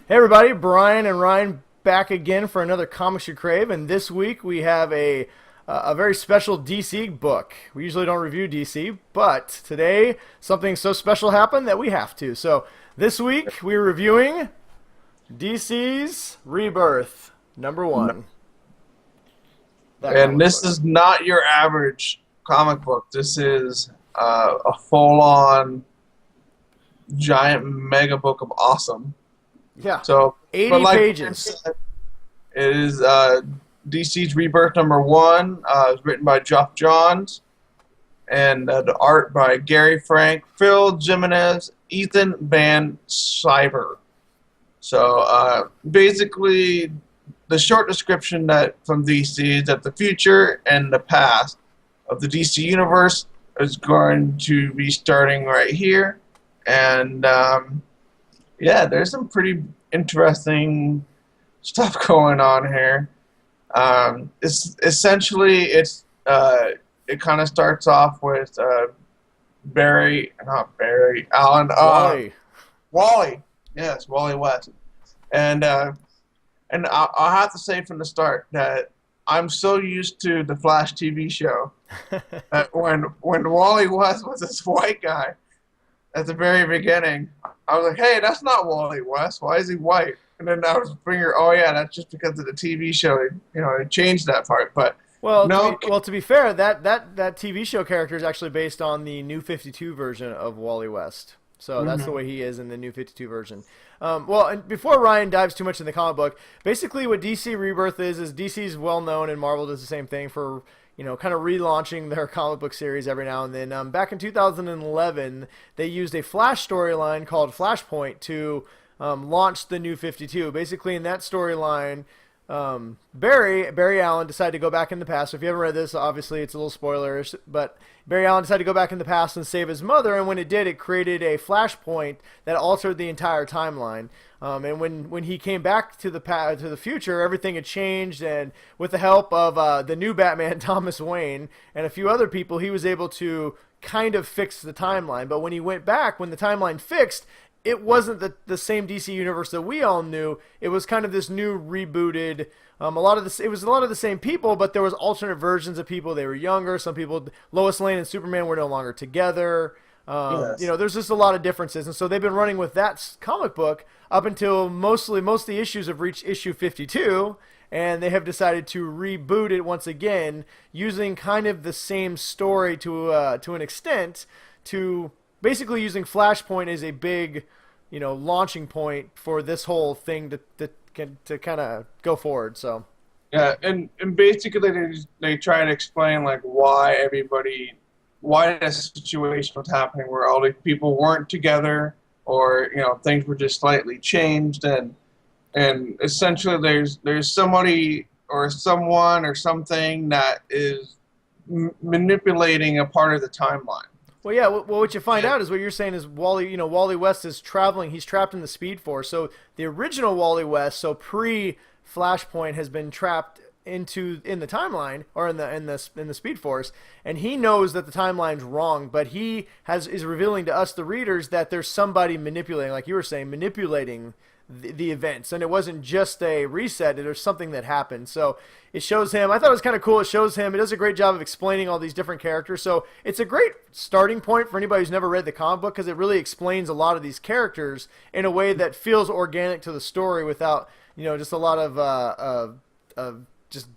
Hey everybody, Brian and Ryan back again for another Comics You Crave, and this week we have a very special DC book. We usually don't review DC, but today something so special happened that we have to. So this week we're reviewing DC's Rebirth #1. And this is not your average comic book. This is a full-on giant mega book of awesome. Yeah. So 80 pages. It is DC's Rebirth #1. It was written by Geoff Johns, and the art by Gary Frank, Phil Jimenez, Ethan Van Sciver. So basically, the short description that from DC is that the future and the past of the DC universe is going to be starting right here, and yeah, there's some pretty interesting stuff going on here. It's essentially it kind of starts off with Alan, Wally, yes, Wally West, and I'll have to say from the start that I'm so used to the Flash TV show that when Wally West was this white guy at the very beginning, I was like, hey, that's not Wally West. Why is he white? And then I was figuring, oh yeah, that's just because of the TV show. They changed that part. But to be fair, that TV show character is actually based on the New 52 version of Wally West. So that's the way he is in the New 52 version. And before Ryan dives too much in the comic book, basically what DC Rebirth is DC's well known, and Marvel does the same thing for kind of relaunching their comic book series every now and then. Back in 2011, they used a Flash storyline called Flashpoint to launch the New 52. Basically, in that storyline, Barry Allen decided to go back in the past. So if you haven't read this, obviously it's a little spoilerish, but Barry Allen decided to go back in the past and save his mother, and when it did, it created a flashpoint that altered the entire timeline. And when he came back to the future, everything had changed, and with the help of the new Batman, Thomas Wayne, and a few other people, he was able to kind of fix the timeline. But when he went back, when the timeline fixed, it wasn't the same DC universe that we all knew. It was kind of this new rebooted. It was a lot of the same people, but there was alternate versions of people. They were younger. Some people, Lois Lane and Superman, were no longer together. yes. There's just a lot of differences, and so they've been running with that comic book up until most of the issues have reached issue 52, and they have decided to reboot it once again, using kind of the same story to an extent, to basically using Flashpoint as a big, launching point for this whole thing to kind of go forward. So Yeah, and basically they try to explain like why this situation was happening where all these people weren't together, or things were just slightly changed, and essentially there's somebody or someone or something that is manipulating a part of the timeline. Well, yeah. Well, what you find out is what you're saying is Wally West is traveling. He's trapped in the Speed Force. So the original Wally West, so pre-Flashpoint, has been trapped in the timeline, or in the Speed Force, and he knows that the timeline's wrong. But he is revealing to us, the readers, that there's somebody manipulating, like you were saying, manipulating the events, and it wasn't just a reset. There's something that happened. So it shows him. I thought it was kind of cool. It shows him. It does a great job of explaining all these different characters. So it's a great starting point for anybody who's never read the comic book, because it really explains a lot of these characters in a way that feels organic to the story, without just a lot of just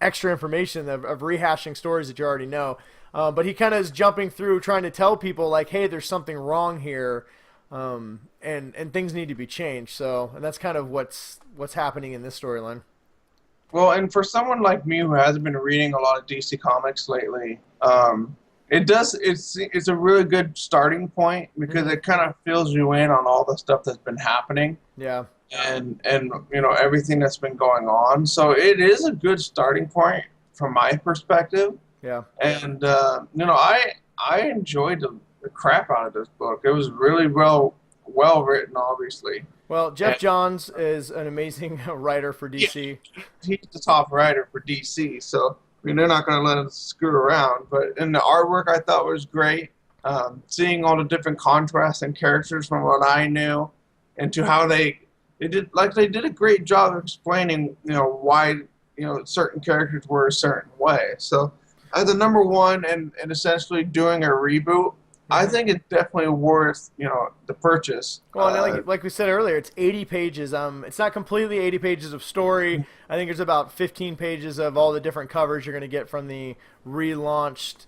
extra information of rehashing stories that you already know. But he kind of is jumping through, trying to tell people like, hey, there's something wrong here. And things need to be changed. And that's kind of what's happening in this storyline. Well, and for someone like me who hasn't been reading a lot of DC comics lately, it's a really good starting point, because it kind of fills you in on all the stuff that's been happening. Yeah. And everything that's been going on. So it is a good starting point from my perspective. Yeah. And I enjoyed the crap out of this book. It was really well written, obviously. Well, Geoff Johns is an amazing writer for DC. Yeah, he's the top writer for DC, so they're not going to let him screw around. But in the artwork, I thought was great. Seeing all the different contrasts and characters from what I knew, and to how they they did a great job of explaining, why, certain characters were a certain way. So as a number one and essentially doing a reboot, I think it's definitely worth, the purchase. Well, and like we said earlier, it's 80 pages. It's not completely 80 pages of story. I think there's about 15 pages of all the different covers you're going to get from the relaunched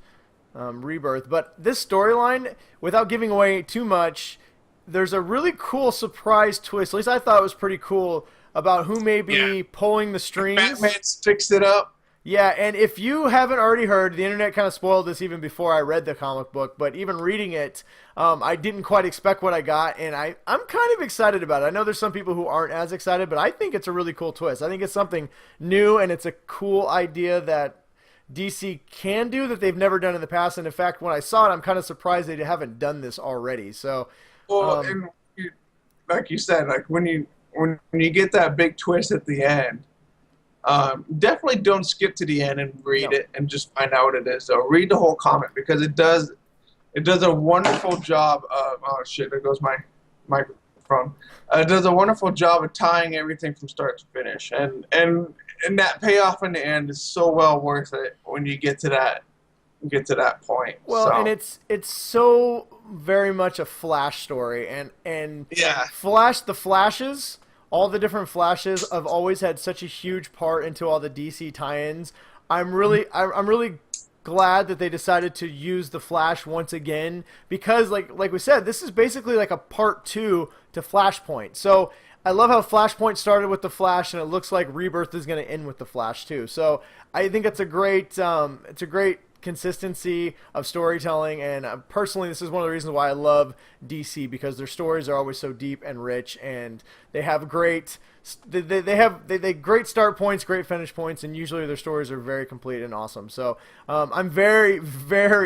Rebirth. But this storyline, without giving away too much, there's a really cool surprise twist. At least I thought it was pretty cool about who may be pulling the strings. Batman sticks it up. Yeah, and if you haven't already heard, the internet kind of spoiled this even before I read the comic book, but even reading it, I didn't quite expect what I got, and I'm kind of excited about it. I know there's some people who aren't as excited, but I think it's a really cool twist. I think it's something new, and it's a cool idea that DC can do that they've never done in the past, and in fact, when I saw it, I'm kind of surprised they haven't done this already. So, well, and like you said, like when you get that big twist at the end, definitely don't skip to the end and read it and just find out what it is. So read the whole comic because it does a wonderful job of, oh shit, there goes my microphone. It does a wonderful job of tying everything from start to finish, and that payoff in the end is so well worth it when you get to that point. Well, so. and it's so very much a Flash story, and yeah, the Flashes. All the different Flashes have always had such a huge part into all the DC tie-ins. I'm really glad that they decided to use the Flash once again because, like we said, this is basically like a part 2 to Flashpoint. So I love how Flashpoint started with the Flash, and it looks like Rebirth is going to end with the Flash too. So I think it's a great consistency of storytelling, and personally this is one of the reasons why I love DC, because their stories are always so deep and rich, and they have great great start points, great finish points, and usually their stories are very complete and awesome. So I'm very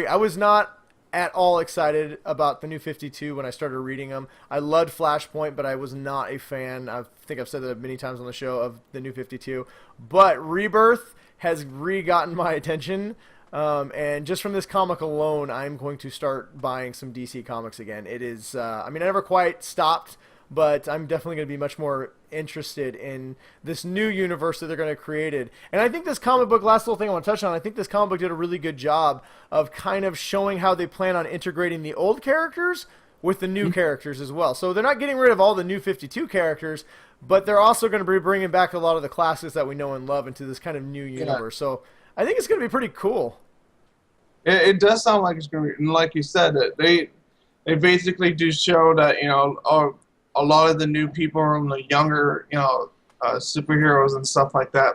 I was not at all excited about the New 52 when I started reading them. I loved Flashpoint, but I was not a fan, I think I've said that many times on the show, of the New 52. But Rebirth has gotten my attention. And just from this comic alone, I'm going to start buying some DC comics again. It is, I never quite stopped, but I'm definitely going to be much more interested in this new universe that they're going to create. And I think this comic book, last little thing I want to touch on, I think this comic book did a really good job of kind of showing how they plan on integrating the old characters with the new characters as well. So they're not getting rid of all the New 52 characters, but they're also going to be bringing back a lot of the classics that we know and love into this kind of new universe. So I think it's going to be pretty cool. It does sound like it's going to be, and like you said, they basically do show that, a lot of the new people and the younger, superheroes and stuff like that,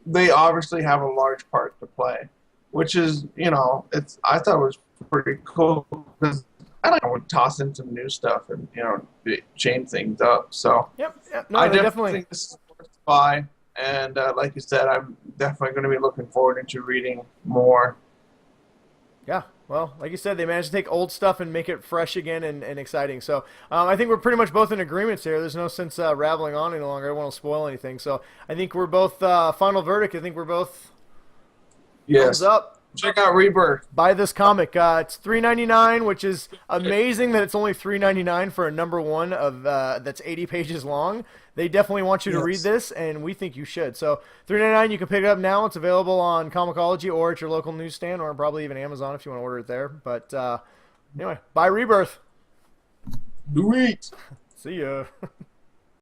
they obviously have a large part to play, which is, I thought it was pretty cool because I don't want to toss in some new stuff and, change things up. So yep. No, I definitely think this is worth to buy. And like you said, I'm definitely going to be looking forward to reading more. Yeah, well, like you said, they managed to take old stuff and make it fresh again and exciting. So I think we're pretty much both in agreement here. There's no sense rattling on any longer. I don't want to spoil anything. So I think we're both final verdict. I think we're both thumbs up. Check out Rebirth. Buy this comic. It's $3.99, which is amazing that it's only $3.99 for a number one of that's 80 pages long. They definitely want you to read this, and we think you should. So $3.99, you can pick it up now. It's available on Comixology or at your local newsstand, or probably even Amazon if you want to order it there. But anyway, buy Rebirth. Do it. See ya.